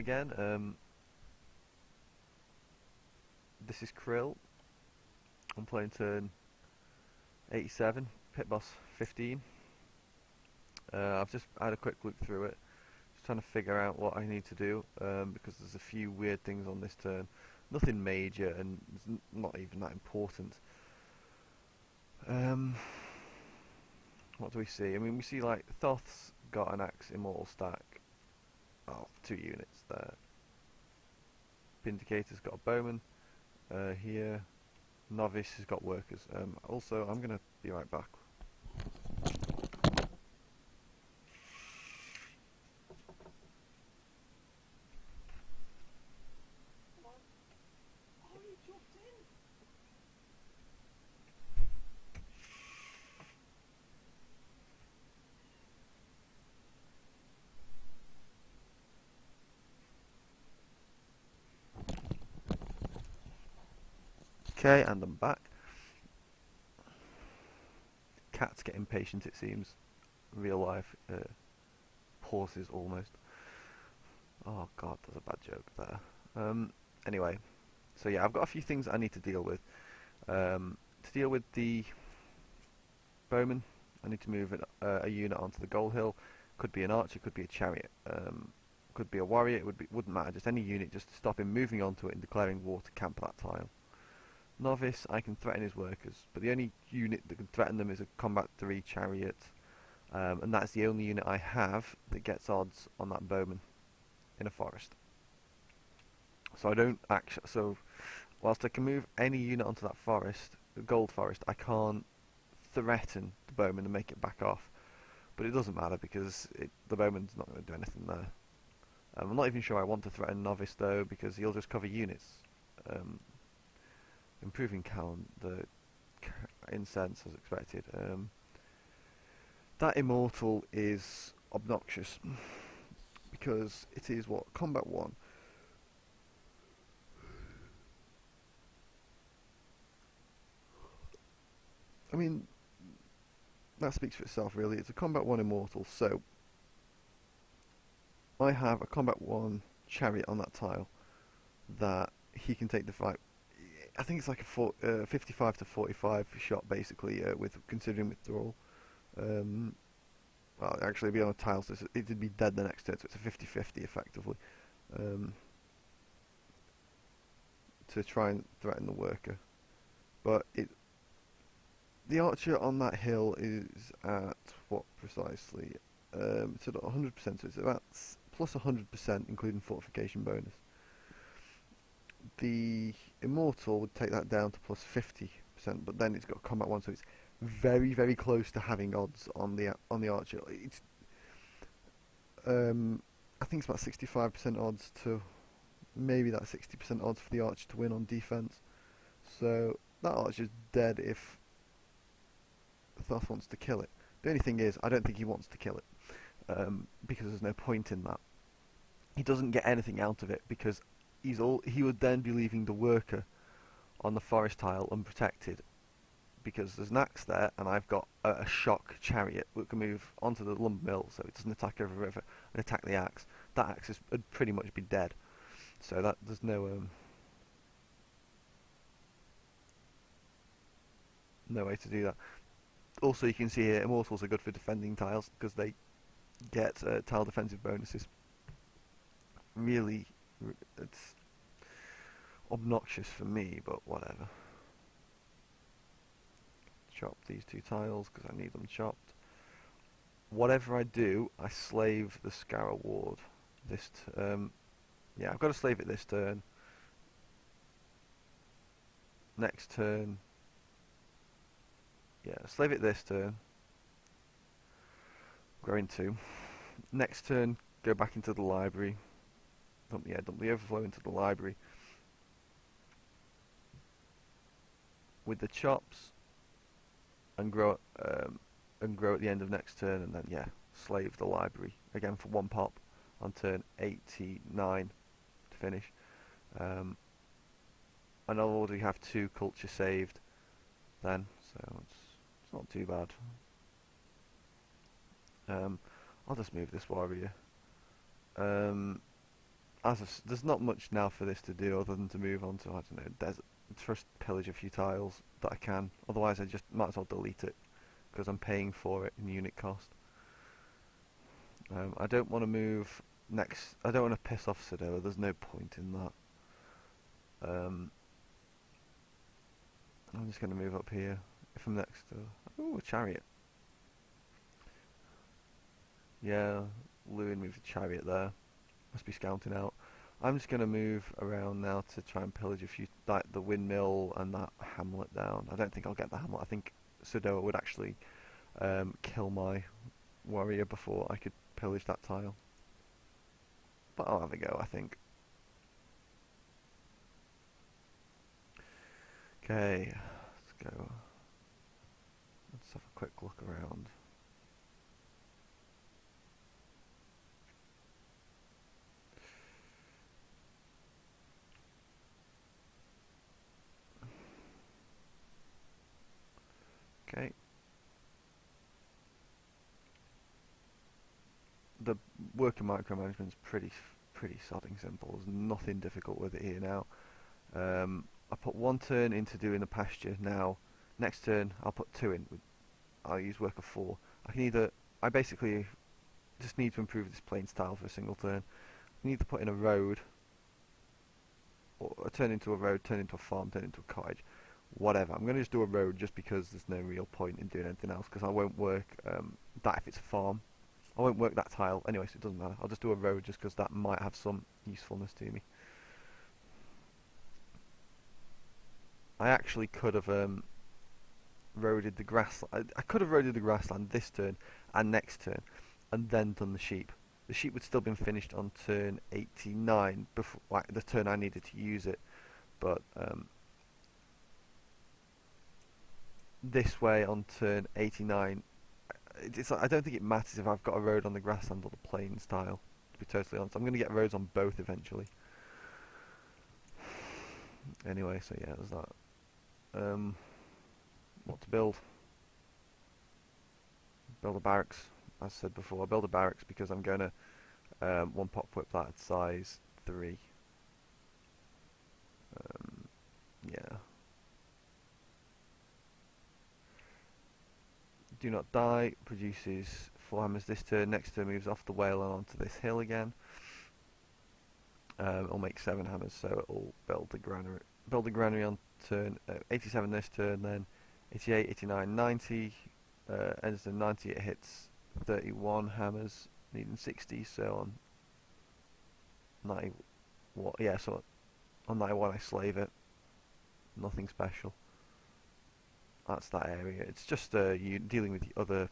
again. This is Krill. I'm playing turn 87, pit boss 15. I've just had a quick look through it, just trying to figure out what I need to do, because there's a few weird things on this turn. Nothing major, and it's not even that important. What do we see? I mean, we see like Thoth's got an axe immortal stack. Oh, 2 units there. Vindicator's got a bowman here. Novice has got workers. Also, I'm gonna be right back. Okay, and I'm back. Cats get impatient, it seems. Real life pauses almost. Oh god, that's a bad joke there. Anyway, so yeah, I've got a few things I need to deal with. To deal with the bowman, I need to move a unit onto the gold hill. Could be an archer, could be a chariot, could be a warrior. Wouldn't matter. Just any unit, just to stop him moving onto it and declaring war to camp that tile. Novice, I can threaten his workers, but the only unit that can threaten them is a combat 3 chariot, and that's the only unit I have that gets odds on that bowman in a forest. So I don't actually. So whilst I can move any unit onto that forest, the gold forest, I can't threaten the bowman and make it back off. But it doesn't matter because the bowman's not going to do anything there. I'm not even sure I want to threaten Novice though, because he'll just cover units. Improving the incense as expected. That immortal is obnoxious because it is what? Combat 1. I mean, that speaks for itself really. It's a combat 1 immortal, so I have a combat 1 chariot on that tile that he can take the fight. I think it's like a 55 to 45 shot basically, with considering withdrawal. Well, actually, it'd be on a tile, so it'd be dead the next turn, so it's a 50-50 effectively. To try and threaten the worker. But the archer on that hill is at what precisely? It's at 100%, so it's about plus 100%, including fortification bonus. The immortal would take that down to plus 50%, but then it's got combat 1, so it's very, very close to having odds on the archer. It's I think it's about 65% odds to maybe that 60% odds for the archer to win on defense. So that archer's dead if Thoth wants to kill it. The only thing is, I don't think he wants to kill it, because there's no point in that. He doesn't get anything out of it because he would then be leaving the worker on the forest tile unprotected, because there's an axe there, and I've got a shock chariot that can move onto the lumber mill, so it doesn't attack over the river and attack the axe. That axe would pretty much be dead. So that there's no way to do that. Also, you can see here, immortals are good for defending tiles because they get tile defensive bonuses. Really, it's obnoxious for me, but whatever. Chop these 2 tiles because I need them chopped. Whatever I do, I slave the Scarrow Ward. Yeah, I've got to slave it this turn. Next turn. Yeah, slave it this turn. Grow into. Next turn, go back into the library. Dump the overflow into the library. With the chops, and grow at the end of next turn, and then yeah, slave the library again for 1 pop on turn 89 to finish. And I'll already have 2 culture saved then, so it's not too bad. I'll just move this warrior. there's not much now for this to do other than to move on to, I don't know, desert, just pillage a few tiles that I can. Otherwise, I just might as well delete it because I'm paying for it in unit cost. I don't want to move next. I don't want to piss off Sadoa. There's no point in that. I'm just going to move up here. If I'm next to, ooh, a chariot. Yeah, Lewin moved a chariot there. Must be scouting out. I'm just going to move around now to try and pillage a few, like the windmill and that hamlet down. I don't think I'll get the hamlet. I think Sadoa would actually kill my warrior before I could pillage that tile. But I'll have a go, I think. Okay, let's go. Let's have a quick look around. Okay. The working micromanagement is pretty sodding simple. There's nothing difficult with it here now. I put 1 turn into doing the pasture now. Next turn I'll put 2 in. I'll use work of 4. I basically just need to improve this plains tile for a single turn. I need to put in a road, or turn into a road, turn into a farm, turn into a cottage, whatever. I'm going to just do a road just because there's no real point in doing anything else, because I won't work that if it's a farm. I won't work that tile anyway, so it doesn't matter. I'll just do a road just because that might have some usefulness to me. I actually could have roaded the grass. I could have roaded the grassland this turn and next turn, and then done the sheep. The sheep would still been finished on turn 89 before, like, the turn I needed to use it. But this way on turn 89, I don't think it matters if I've got a road on the grassland or the plains tile. To be totally honest, I'm going to get roads on both eventually. Anyway, so yeah, there's that. What to build? Build a barracks. As I said before, I build a barracks because I'm going to one pot whip that at size 3. Yeah. Do not die produces 4 hammers this turn. Next turn moves off the whale and onto this hill again. It'll make 7 hammers, so it'll build the granary. Build the granary on turn 87 this turn, then 88, 89, 90. Ends in 90, it hits 31 hammers, needing 60. So on 90, yeah. So on 91, I slave it. Nothing special. That's that area. It's just dealing with the other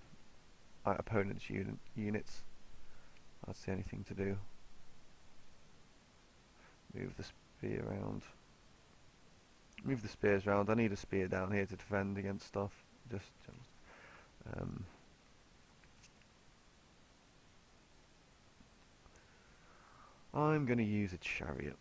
opponent's units. That's the only thing to do. Move the spear around. Move the spears around. I need a spear down here to defend against stuff. I'm going to use a chariot.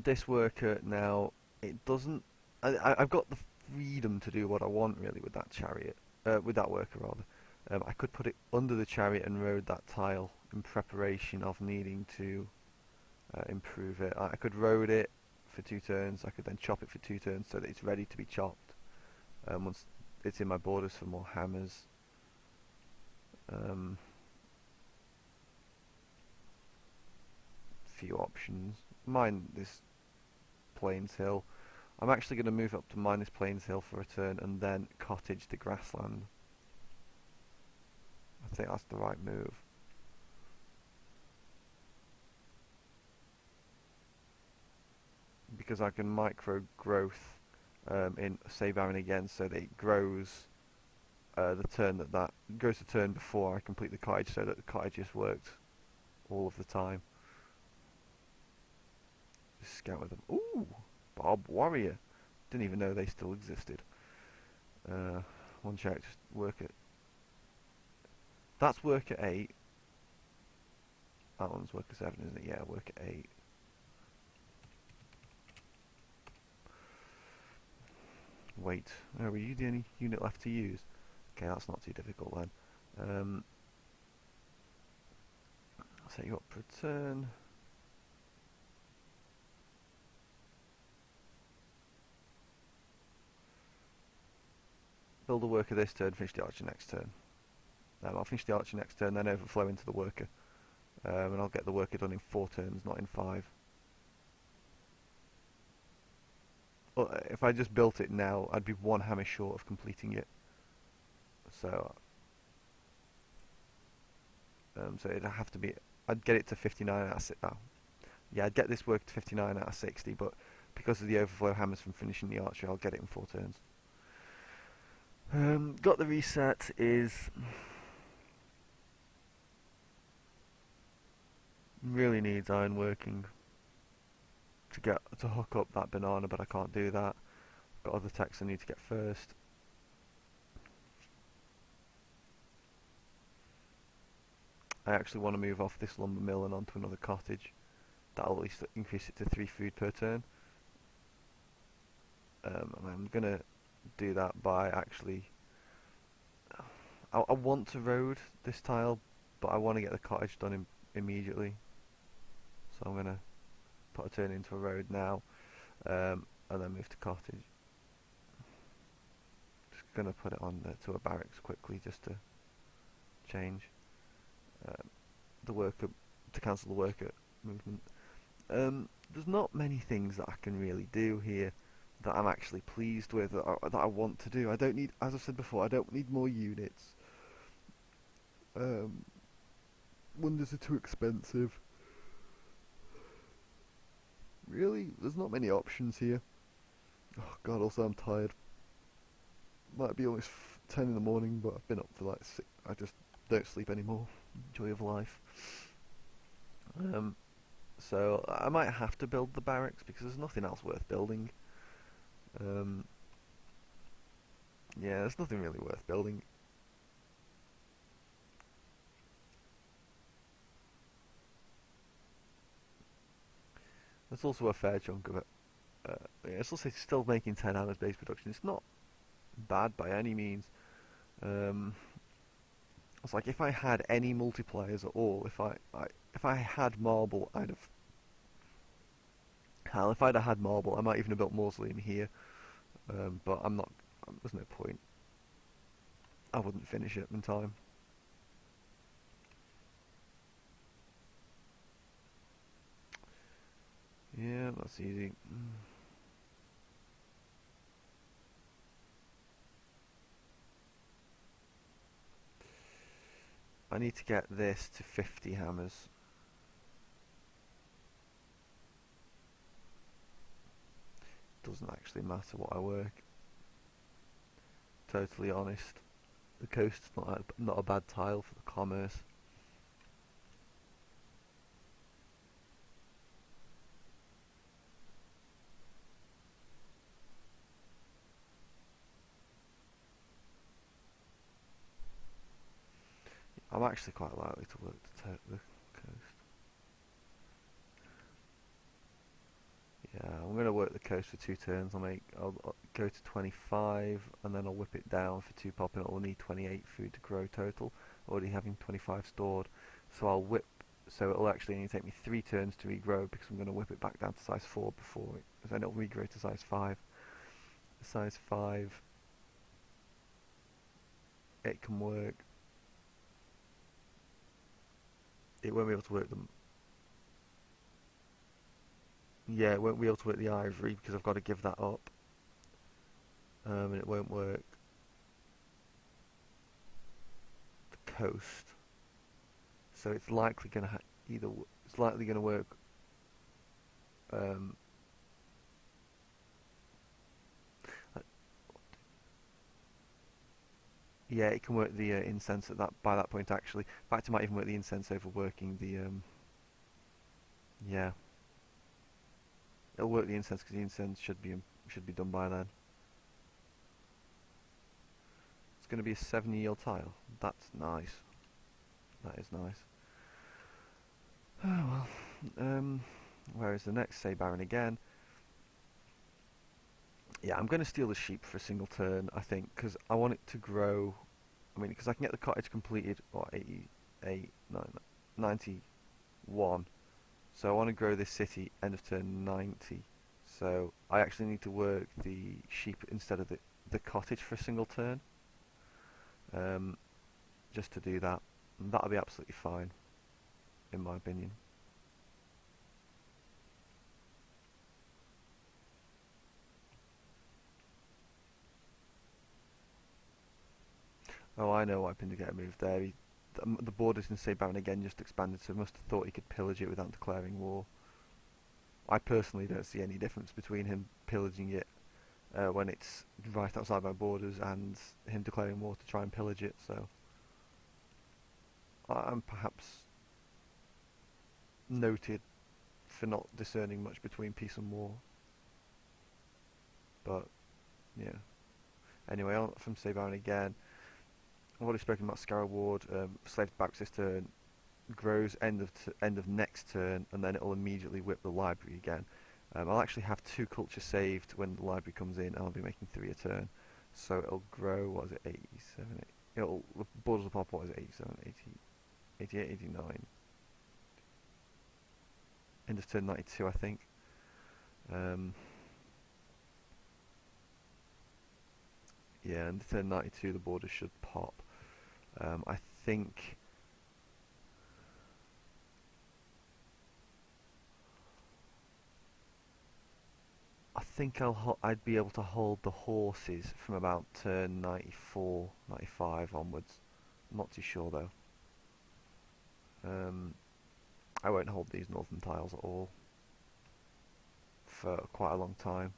This worker now, it doesn't. I've got the freedom to do what I want really with that chariot, with that worker rather. I could put it under the chariot and road that tile in preparation of needing to improve it. I could road it for 2 turns. I could then chop it for 2 turns so that it's ready to be chopped once it's in my borders for more hammers. Few options. Mine this plains hill. I'm actually going to move up to mine this plains hill for a turn and then cottage the grassland. I think that's the right move. Because I can micro growth in Save Baron again so that it grows the turn that grows the turn before I complete the cottage, so that the cottage just works all of the time. Just scout with them. Ooh, Bob Warrior. Didn't even know they still existed. One check, just work it. That's work at 8. That one's work at 7, isn't it? Yeah, work at 8. Wait, are you the only unit left to use? Okay, that's not too difficult then. Set you up for a turn. Build a worker this turn, finish the archer next turn. I'll finish the archer next turn, then overflow into the worker. And I'll get the worker done in 4 turns, not in 5. Well, if I just built it now, I'd be 1 hammer short of completing it. So it'd have to be. I'd get it to 59 out of 60. Oh, yeah, I'd get this work to 59 out of 60, but because of the overflow hammers from finishing the archer, I'll get it in 4 turns. Got the reset is really needs iron working to hook up that banana, but I can't do that. Got other techs I need to get first. I actually want to move off this lumber mill and onto another cottage. That'll at least increase it to 3 food per turn. And I'm gonna do that by actually. I want to road this tile, but I want to get the cottage done immediately. So I'm gonna put a turn into a road now, and then move to cottage. Just gonna put it on to a barracks quickly, just to change the worker, to cancel the worker movement. There's not many things that I can really do here that I'm actually pleased with, that I want to do. I don't need, as I've said before, I don't need more units. Wonders are too expensive. Really, there's not many options here. Oh god, also I'm tired. Might be almost 10 in the morning, but I've been up for like 6. I just don't sleep anymore. Joy of life. So I might have to build the barracks because there's nothing else worth building. Yeah, there's nothing really worth building. There's also a fair chunk of it. Yeah, it's also still making 10 hours base production. It's not bad by any means. It's like if I had any multipliers at all, if I had marble, I'd have. Hell, if I'd have had marble, I might even have built mausoleum here. But I'm not. There's no point. I wouldn't finish it in time. Yeah, that's easy. I need to get this to 50 hammers. Doesn't actually matter what I work. Totally honest. The coast's not a bad tile for the commerce. I'm actually quite likely to work the coast. Yeah, I'm going to work the coast for 2 turns. I'll go to 25, and then I'll whip it down for 2 pop, and it'll need 28 food to grow total. Already having 25 stored, so I'll whip. So it'll actually only take me 3 turns to regrow because I'm going to whip it back down to size 4 before then it'll regrow to size 5. Size 5, it can work. It won't be able to work them. Yeah, it won't be able to work the ivory because I've got to give that up. And it won't work the coast. So it's likely going to it's likely going to work. Yeah, it can work the incense at that by that point actually. In fact, it might even work the incense over working the yeah. It'll work the incense because the incense should be done by then. It's going to be a 7-yield tile. That's nice. That is nice. Oh well. Where is the next? Say Baron again. Yeah, I'm going to steal the sheep for a single turn, I think, because I want it to grow. I mean, because I can get the cottage completed, what, 88, 91. So I want to grow this city end of turn 90. So I actually need to work the sheep instead of the cottage for a single turn, um, just to do that. And that'll be absolutely fine, in my opinion. Oh, I know why Pindergetter moved there. The borders in Say Baron again just expanded, so he must have thought he could pillage it without declaring war. I personally don't see any difference between him pillaging it when it's right outside my borders and him declaring war to try and pillage it, so I'm perhaps noted for not discerning much between peace and war. But, yeah. Anyway, on from Say Baron again. I've already spoken about Scarrow Ward. Slave back this turn grows end of next turn, and then it'll immediately whip the library again. I'll actually have 2 culture saved when the library comes in, and I'll be making 3 a turn. So it'll grow, what is it, 87? The borders will pop, what is it, 87, 80, 88, 89. End of turn 92, I think. Yeah, end of turn 92, the borders should pop. I think I'd be able to hold the horses from about turn 94, 95 onwards. I'm not too sure though. I won't hold these northern tiles at all for quite a long time.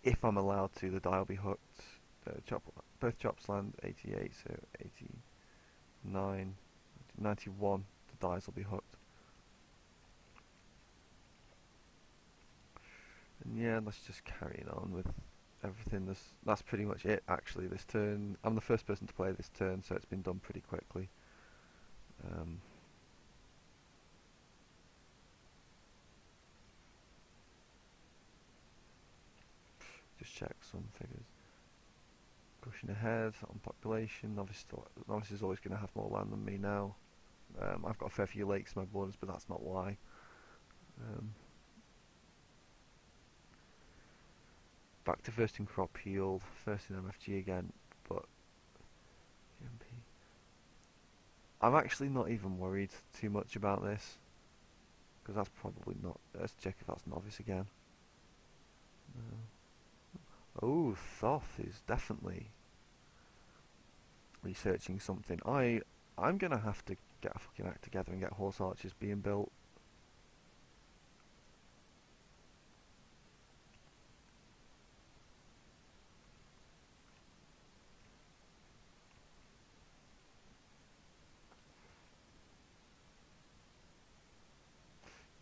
If I'm allowed to, the die will be hooked. Both chops land 88, so 89, 91. The dies will be hooked. And yeah, let's just carry on with everything. That's pretty much it actually this turn. I'm the first person to play this turn, so it's been done pretty quickly. Um, just check some figures. Pushing ahead on population. Obviously is always going to have more land than me now. I've got a fair few lakes in my borders, but that's not why. Um, Back to first in crop yield, first in MFG again, but GMP. I'm actually not even worried too much about this, because that's probably not. Let's check if that's novice again. Oh, Thoth is definitely researching something. I'm gonna have to get a fucking act together and get horse archers being built.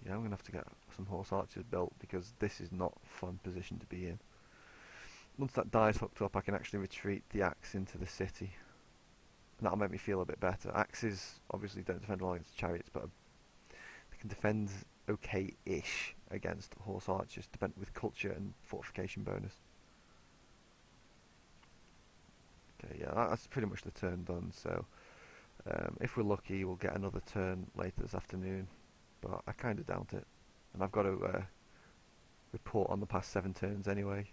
Yeah, I'm gonna have to get some horse archers built because this is not a fun position to be in. Once that die's hooked up, I can actually retreat the axe into the city. And that'll make me feel a bit better. Axes obviously don't defend well against chariots, but they can defend okay-ish against horse archers, with culture and fortification bonus. Okay, yeah, that's pretty much the turn done. So if we're lucky, we'll get another turn later this afternoon, but I kind of doubt it. And I've got to report on the past 7 turns anyway.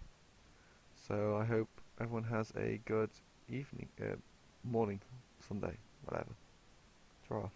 So I hope everyone has a good evening, morning, Sunday, whatever. Ta-ra.